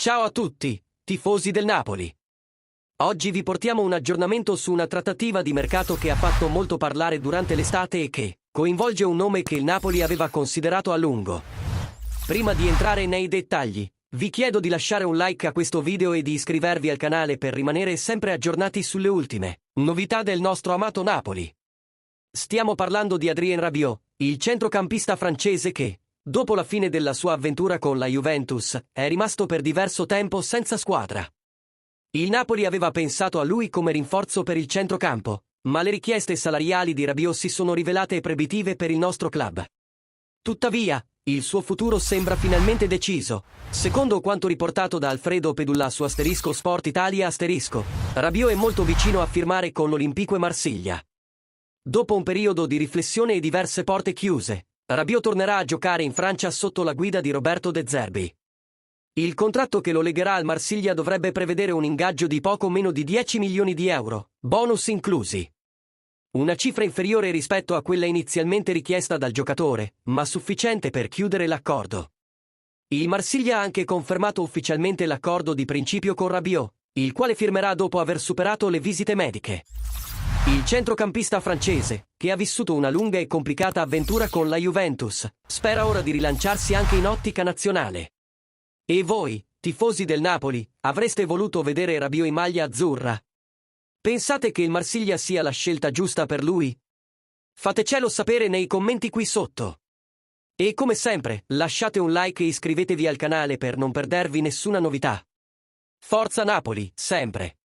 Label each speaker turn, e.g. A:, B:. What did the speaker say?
A: Ciao a tutti, tifosi del Napoli. Oggi vi portiamo un aggiornamento su una trattativa di mercato che ha fatto molto parlare durante l'estate e che coinvolge un nome che il Napoli aveva considerato a lungo. Prima di entrare nei dettagli, vi chiedo di lasciare un like a questo video e di iscrivervi al canale per rimanere sempre aggiornati sulle ultime novità del nostro amato Napoli. Stiamo parlando di Adrien Rabiot, il centrocampista francese che, dopo la fine della sua avventura con la Juventus, è rimasto per diverso tempo senza squadra. Il Napoli aveva pensato a lui come rinforzo per il centrocampo, ma le richieste salariali di Rabiot si sono rivelate proibitive per il nostro club. Tuttavia, il suo futuro sembra finalmente deciso. Secondo quanto riportato da Alfredo Pedulla su Sport Italia Rabiot è molto vicino a firmare con l'Olympique Marsiglia. Dopo un periodo di riflessione e diverse porte chiuse, Rabiot tornerà a giocare in Francia sotto la guida di Roberto De Zerbi. Il contratto che lo legherà al Marsiglia dovrebbe prevedere un ingaggio di poco meno di 10 milioni di euro, bonus inclusi. Una cifra inferiore rispetto a quella inizialmente richiesta dal giocatore, ma sufficiente per chiudere l'accordo. Il Marsiglia ha anche confermato ufficialmente l'accordo di principio con Rabiot, il quale firmerà dopo aver superato le visite mediche. Il centrocampista francese, che ha vissuto una lunga e complicata avventura con la Juventus, spera ora di rilanciarsi anche in ottica nazionale. E voi, tifosi del Napoli, avreste voluto vedere Rabiot in maglia azzurra? Pensate che il Marsiglia sia la scelta giusta per lui? Fatecelo sapere nei commenti qui sotto. E come sempre, lasciate un like e iscrivetevi al canale per non perdervi nessuna novità. Forza Napoli, sempre!